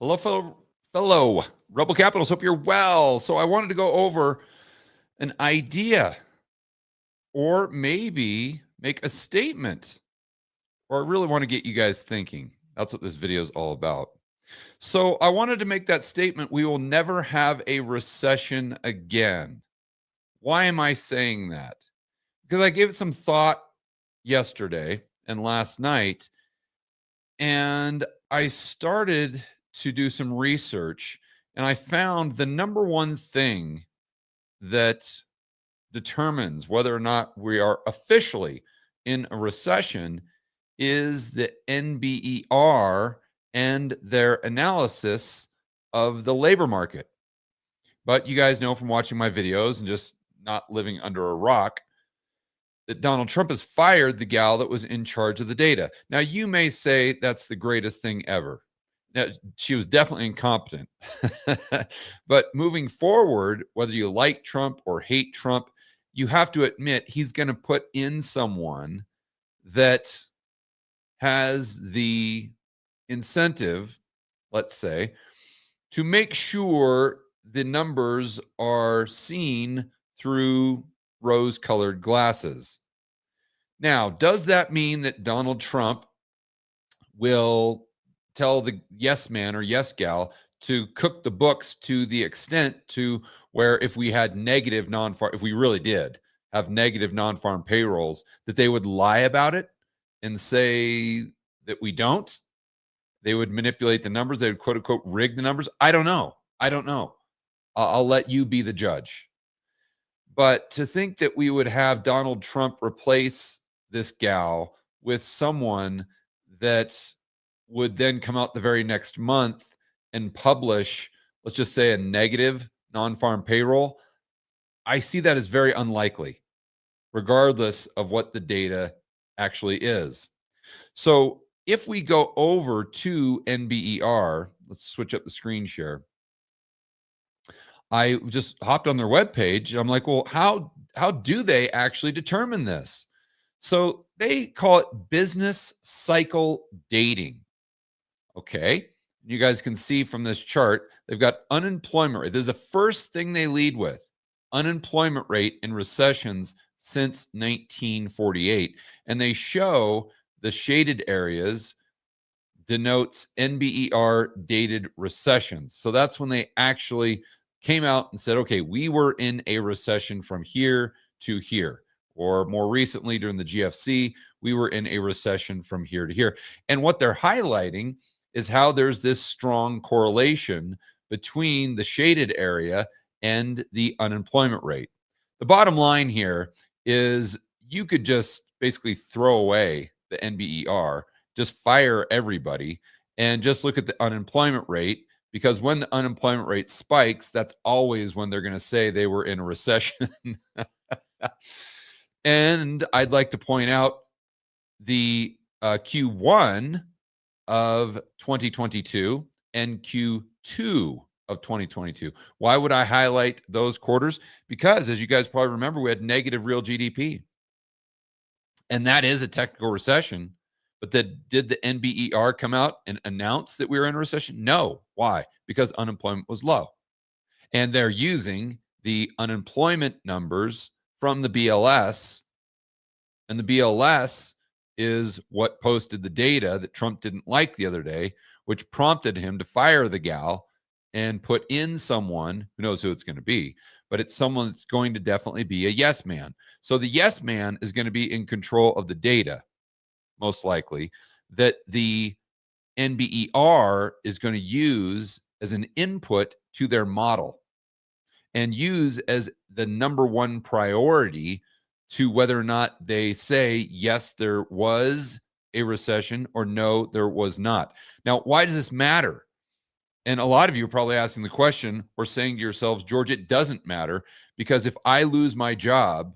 Hello, fellow Rebel Capitals. Hope you're well. So I wanted to go over an idea or maybe make a statement, or I really want to get you guys thinking. That's what this video is all about. So I wanted to make that statement. We will never have a recession again. Why am I saying that? Because I gave it some thought yesterday and last night, and I started to do some research, and I found the number one thing that determines whether or not we are officially in a recession is the NBER and their analysis of the labor market. But you guys know from watching my videos and just not living under a rock that Donald Trump has fired the gal that was in charge of the data. Now, you may say that's the greatest thing ever. Now, she was definitely incompetent. But moving forward, whether you like Trump or hate Trump, you have to admit he's going to put in someone that has the incentive, let's say, to make sure the numbers are seen through rose-colored glasses. Now, does that mean that Donald Trump will tell the yes man or yes gal to cook the books to the extent to where if we had negative non-farm, if we really did have negative non-farm payrolls, that they would lie about it and say that we don't? They would manipulate the numbers. They would quote unquote rig the numbers. I don't know. I'll let you be the judge. But to think that we would have Donald Trump replace this gal with someone that would then come out the very next month and publish, let's just say, a negative non-farm payroll, I see that as very unlikely, regardless of what the data actually is. So if we go over to NBER, let's switch up the screen share. I just hopped on their webpage. I'm like, well, how do they actually determine this? So they call it business cycle dating. Okay. You guys can see from this chart, they've got unemployment rate. This is the first thing they lead with: unemployment rate in recessions since 1948. And they show the shaded areas denotes NBER dated recessions. So that's when they actually came out and said, okay, we were in a recession from here to here. Or more recently during the GFC, we were in a recession from here to here. And what they're highlighting is how there's this strong correlation between the shaded area and the unemployment rate. The bottom line here is you could just basically throw away the NBER, just fire everybody, and just look at the unemployment rate, because when the unemployment rate spikes, that's always when they're going to say they were in a recession. And I'd like to point out the Q1 of 2022 and Q2 of 2022. Why would I highlight those quarters? Because as you guys probably remember, we had negative real GDP. And that is a technical recession. But did the NBER come out and announce that we were in a recession? No. Why? Because unemployment was low. And they're using the unemployment numbers from the BLS. And the BLS is what posted the data that Trump didn't like the other day, which prompted him to fire the gal and put in someone who knows who it's going to be, but it's someone that's going to definitely be a yes man. So the yes man is going to be in control of the data, most likely, that the NBER is going to use as an input to their model and use as the number one priority to whether or not they say, yes, there was a recession, or no, there was not. Now, why does this matter? And a lot of you are probably asking the question or saying to yourselves, George, it doesn't matter, because if I lose my job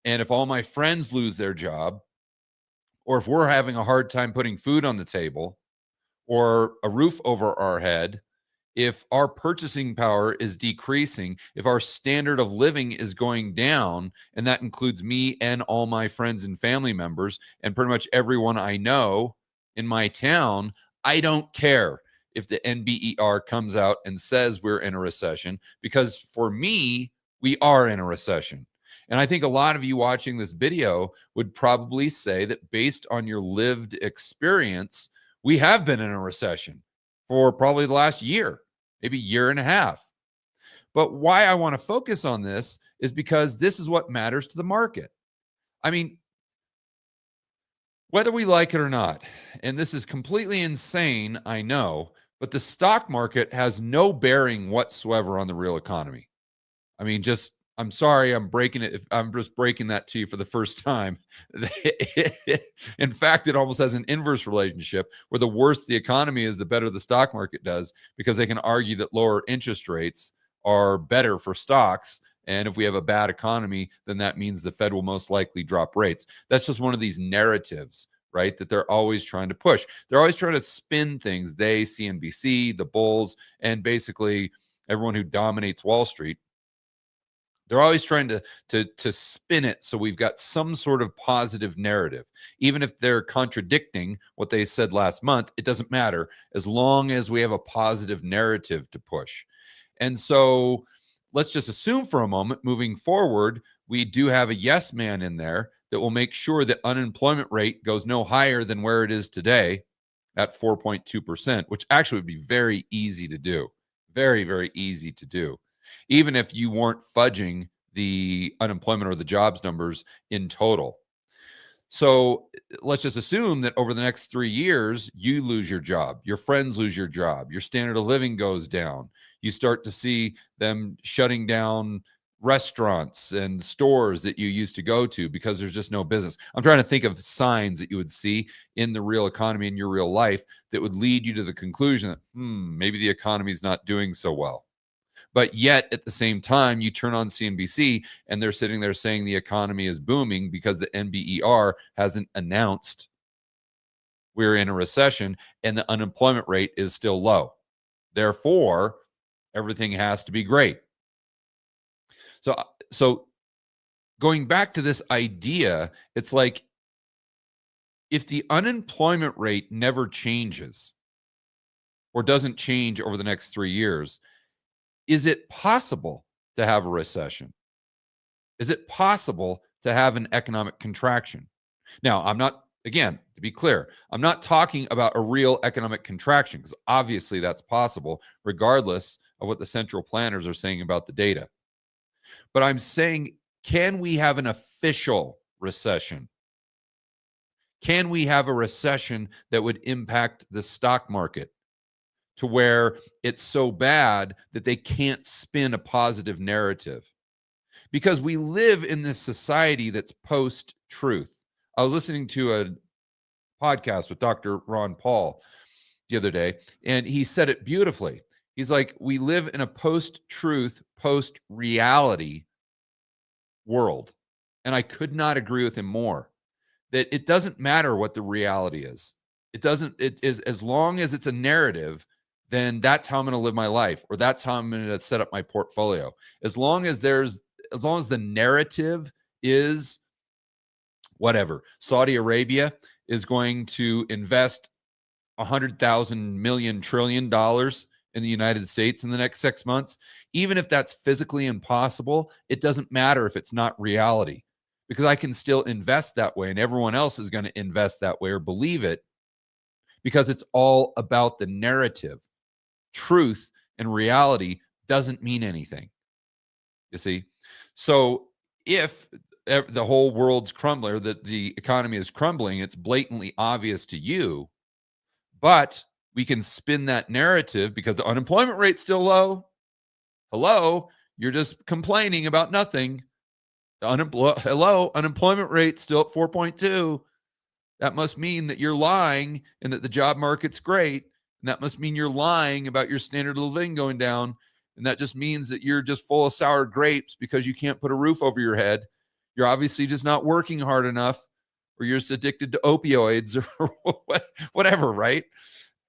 and if all my friends lose their job, or if we're having a hard time putting food on the table or a roof over our head, if our purchasing power is decreasing, if our standard of living is going down, and that includes me and all my friends and family members and pretty much everyone I know in my town, I don't care. if the NBER comes out and says we're in a recession, because for me, we are in a recession. And I think a lot of you watching this video would probably say that based on your lived experience, we have been in a recession for probably the last year, maybe year and a half. But why I want to focus on this is because this is what matters to the market. I mean, whether we like it or not, and this is completely insane, I know, but the stock market has no bearing whatsoever on the real economy. I mean, I'm sorry, I'm breaking it. If I'm just breaking that to you for the first time. In fact, it almost has an inverse relationship where the worse the economy is, the better the stock market does, because they can argue that lower interest rates are better for stocks. And if we have a bad economy, then that means the Fed will most likely drop rates. That's just one of these narratives, right? That they're always trying to push. They're always trying to spin things. They, CNBC, the bulls, and basically everyone who dominates Wall Street. They're always trying to spin it so we've got some sort of positive narrative. Even if they're contradicting what they said last month, it doesn't matter as long as we have a positive narrative to push. And so let's just assume for a moment, moving forward, we do have a yes man in there that will make sure that unemployment rate goes no higher than where it is today at 4.2%, which actually would be very easy to do. Very, very easy to do. Even if you weren't fudging the unemployment or the jobs numbers in total. So let's just assume that over the next 3 years, you lose your job, your friends lose your job, your standard of living goes down. You start to see them shutting down restaurants and stores that you used to go to because there's just no business. I'm trying to think of signs that you would see in the real economy, in your real life, that would lead you to the conclusion that, maybe the economy is not doing so well. But yet, at the same time, you turn on CNBC and they're sitting there saying the economy is booming because the NBER hasn't announced we're in a recession and the unemployment rate is still low. Therefore, everything has to be great. So going back to this idea, it's like if the unemployment rate never changes or doesn't change over the next 3 years, is it possible to have a recession? Is it possible to have an economic contraction? Now, I'm not, again, to be clear, I'm not talking about a real economic contraction because obviously that's possible regardless of what the central planners are saying about the data. But I'm saying, can we have an official recession? Can we have a recession that would impact the stock market to where it's so bad that they can't spin a positive narrative? Because we live in this society that's post-truth. I was listening to a podcast with Dr. Ron Paul the other day, and he said it beautifully. He's like, we live in a post-truth, post-reality world. And I could not agree with him more. That it doesn't matter what the reality is. It is, as long as it's a narrative, then that's how I'm going to live my life, or that's how I'm going to set up my portfolio. As long as the narrative is whatever, Saudi Arabia is going to invest 100,000 million trillion dollars in the United States in the next 6 months, even if that's physically impossible, it doesn't matter if it's not reality, because I can still invest that way and everyone else is going to invest that way or believe it, because it's all about the narrative. Truth and reality doesn't mean anything. You see? So if the whole world's crumbling, or that the economy is crumbling, it's blatantly obvious to you, but we can spin that narrative because the unemployment rate's still low. Hello, you're just complaining about nothing. Unemployment rate still at 4.2. That must mean that you're lying and that the job market's great. And that must mean you're lying about your standard of living going down. And that just means that you're just full of sour grapes because you can't put a roof over your head. You're obviously just not working hard enough, or you're just addicted to opioids or whatever, right?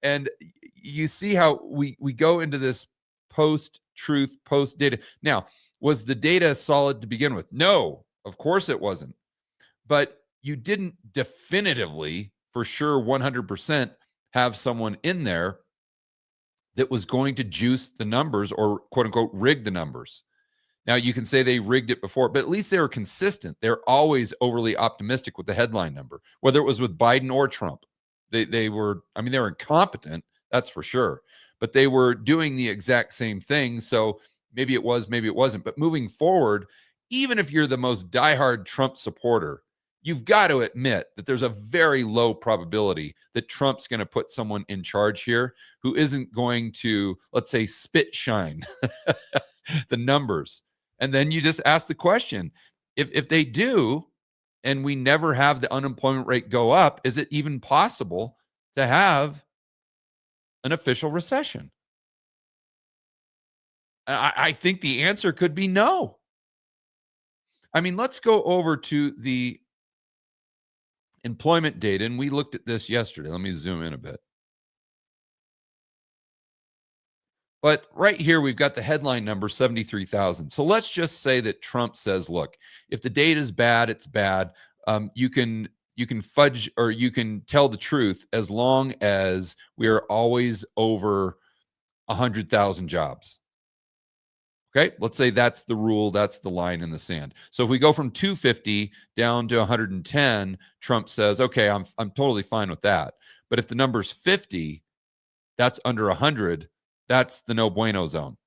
And you see how we go into this post-truth, post-data. Now, was the data solid to begin with? No, of course it wasn't. But you didn't definitively, for sure, 100% have someone in there that was going to juice the numbers or quote unquote rig the numbers. Now you can say they rigged it before, but at least they were consistent. They're always overly optimistic with the headline number, whether it was with Biden or Trump. They were, I mean, they were incompetent, that's for sure, but they were doing the exact same thing. So maybe it was, maybe it wasn't. But moving forward, even if you're the most diehard Trump supporter, you've got to admit that there's a very low probability that Trump's going to put someone in charge here who isn't going to, let's say, spit shine the numbers. And then you just ask the question, if they do, and we never have the unemployment rate go up, is it even possible to have an official recession? I think the answer could be no. I mean, let's go over to the employment data, and we looked at this yesterday. Let me zoom in a bit. But right here, we've got the headline number 73,000. So let's just say that Trump says, look, if the data is bad, it's bad. You can fudge or you can tell the truth as long as we are always over 100,000 jobs. Okay, let's say that's the rule. That's the line in the sand. So if we go from 250 down to 110, Trump says, okay, I'm totally fine with that. But if the number's 50, that's under 100. That's the no bueno zone.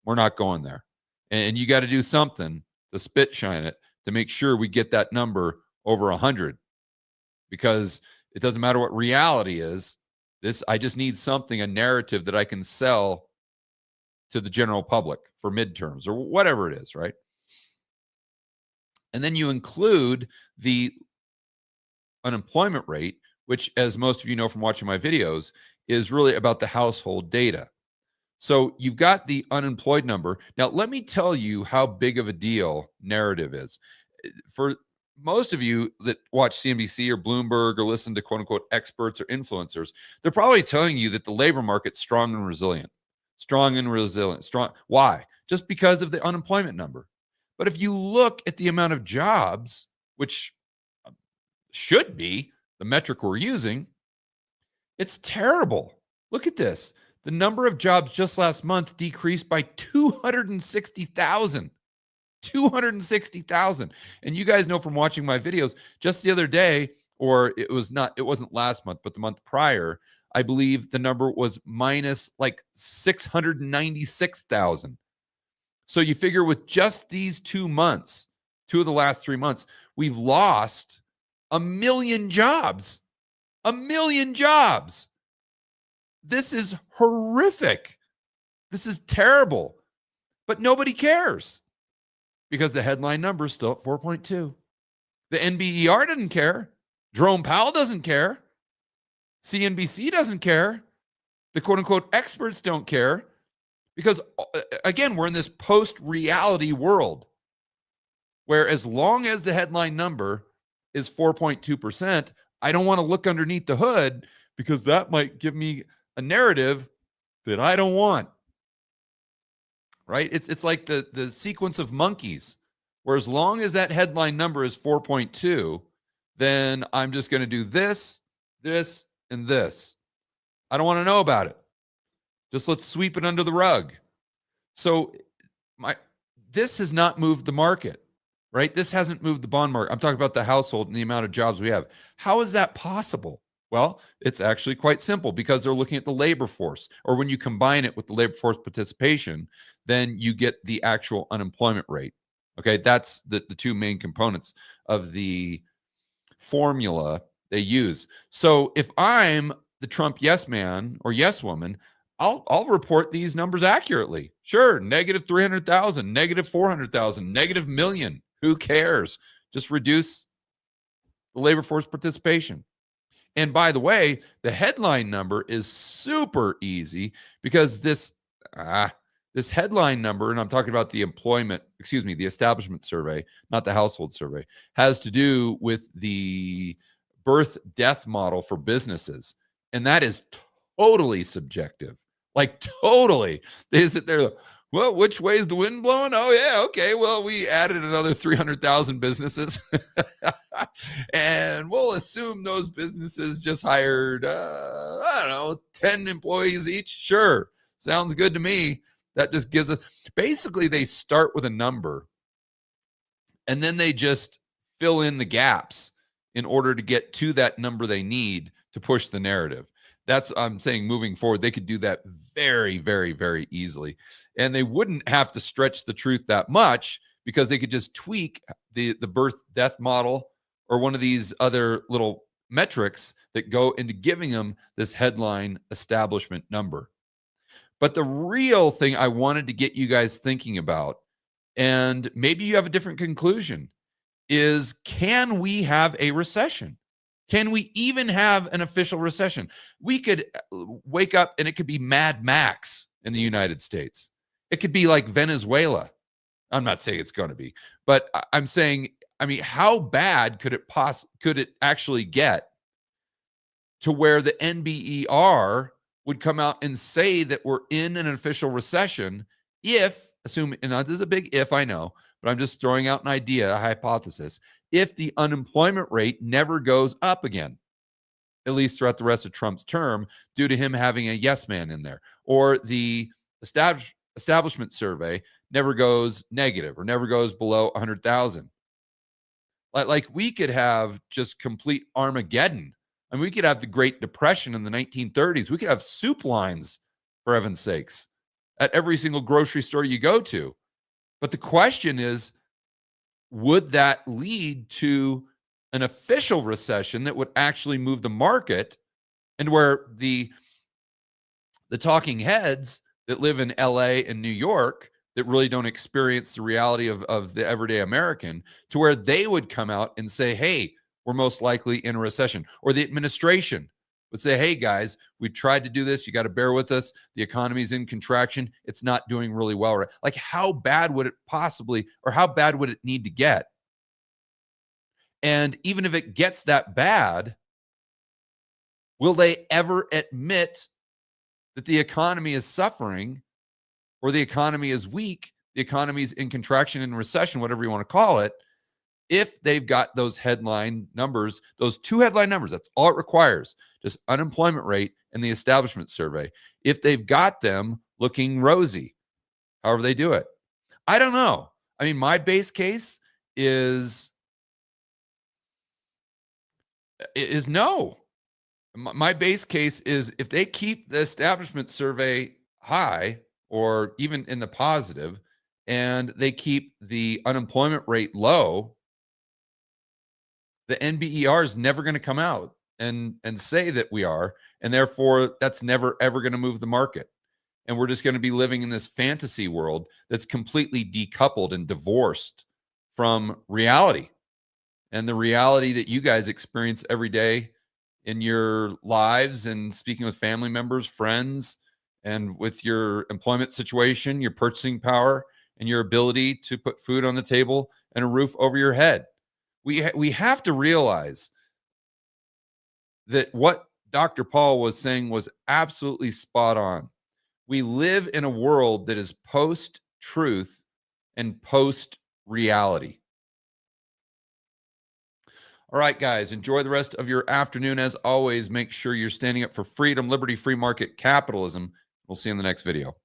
We're not going there. And you got to do something to spit shine it to make sure we get that number over 100, because it doesn't matter what reality is. I just need something, a narrative that I can sell to the general public for midterms or whatever it is, right? And then you include the unemployment rate, which, as most of you know from watching my videos, is really about the household data. So you've got the unemployed number. Now, let me tell you how big of a deal narrative is. For most of you that watch CNBC or Bloomberg or listen to quote unquote experts or influencers, they're probably telling you that the labor market's strong and resilient. Strong and resilient. Strong. Why? Just because of the unemployment number. But if you look at the amount of jobs, which should be the metric we're using, it's terrible. Look at this. The number of jobs just last month decreased by 260,000. 260,000. And you guys know from watching my videos, just the other day, or it wasn't last month, but the month prior, I believe the number was minus like 696,000. So you figure with just these 2 months, 2 of the last 3 months, we've lost 1 million jobs. 1 million jobs. This is horrific. This is terrible. But nobody cares because the headline number is still at 4.2. The NBER didn't care. Jerome Powell doesn't care. CNBC doesn't care. The quote unquote experts don't care because, again, we're in this post-reality world where as long as the headline number is 4.2%, I don't want to look underneath the hood because that might give me a narrative that I don't want, right? It's like the sequence of monkeys, where as long as that headline number is 4.2, then I'm just going to do this, this, and this. I don't want to know about it. Just let's sweep it under the rug. So this has not moved the market, right? This hasn't moved the bond market. I'm talking about the household and the amount of jobs we have. How is that possible? Well, it's actually quite simple because they're looking at the labor force, or when you combine it with the labor force participation, then you get the actual unemployment rate. Okay, that's the two main components of the formula they use. So if I'm the Trump yes man or yes woman, I'll report these numbers accurately. Sure, negative 300,000, negative 400,000, negative million. Who cares? Just reduce the labor force participation. And by the way, the headline number is super easy because this headline number, and I'm talking about the the establishment survey, not the household survey, has to do with the birth death model for businesses. And that is totally subjective. Like totally. They sit there, well, which way is the wind blowing? Oh, yeah. Okay. Well, we added another 300,000 businesses. And we'll assume those businesses just hired, 10 employees each. Sure. Sounds good to me. That just gives us, basically, they start with a number and then they just fill in the gaps in order to get to that number they need to push the narrative. That's, I'm saying, moving forward, they could do that very, very, very easily. And they wouldn't have to stretch the truth that much because they could just tweak the birth death model or one of these other little metrics that go into giving them this headline establishment number. But the real thing I wanted to get you guys thinking about, and maybe you have a different conclusion, is can we have a recession? Can we even have an official recession? We could wake up and it could be Mad Max in the United States. It could be like Venezuela. I'm not saying it's going to be, but I'm saying, I mean, how bad could it actually get to where the NBER would come out and say that we're in an official recession if, assume, and this is a big if, I know, but I'm just throwing out an idea, a hypothesis, if the unemployment rate never goes up again, at least throughout the rest of Trump's term, due to him having a yes man in there, or the establishment survey never goes negative or never goes below 100,000. Like we could have just complete Armageddon. I mean, we could have the Great Depression in the 1930s. We could have soup lines, for heaven's sakes, at every single grocery store you go to. But the question is, would that lead to an official recession that would actually move the market, and where the talking heads that live in LA and New York that really don't experience the reality of the everyday American, to where they would come out and say, hey, we're most likely in a recession, or the administration would say, hey guys, we tried to do this. You got to bear with us. The economy's in contraction. It's not doing really well. Right? Like, how bad would it possibly, or how bad would it need to get? And even if it gets that bad, will they ever admit that the economy is suffering, or the economy is weak, the economy is in contraction and recession, whatever you want to call it, if they've got those headline numbers, those two headline numbers? That's all it requires, just unemployment rate and the establishment survey. If they've got them looking rosy, however they do it, I don't know. I mean, my base case is no. My base case is if they keep the establishment survey high or even in the positive, and they keep the unemployment rate low, the NBER is never going to come out and say that we are, and therefore that's never ever going to move the market. And we're just going to be living in this fantasy world that's completely decoupled and divorced from reality, and the reality that you guys experience every day in your lives, and speaking with family members, friends, and with your employment situation, your purchasing power, and your ability to put food on the table and a roof over your head. We have to realize that what Dr. Paul was saying was absolutely spot on. We live in a world that is post-truth and post-reality. All right, guys, enjoy the rest of your afternoon. As always, make sure you're standing up for freedom, liberty, free market capitalism. We'll see you in the next video.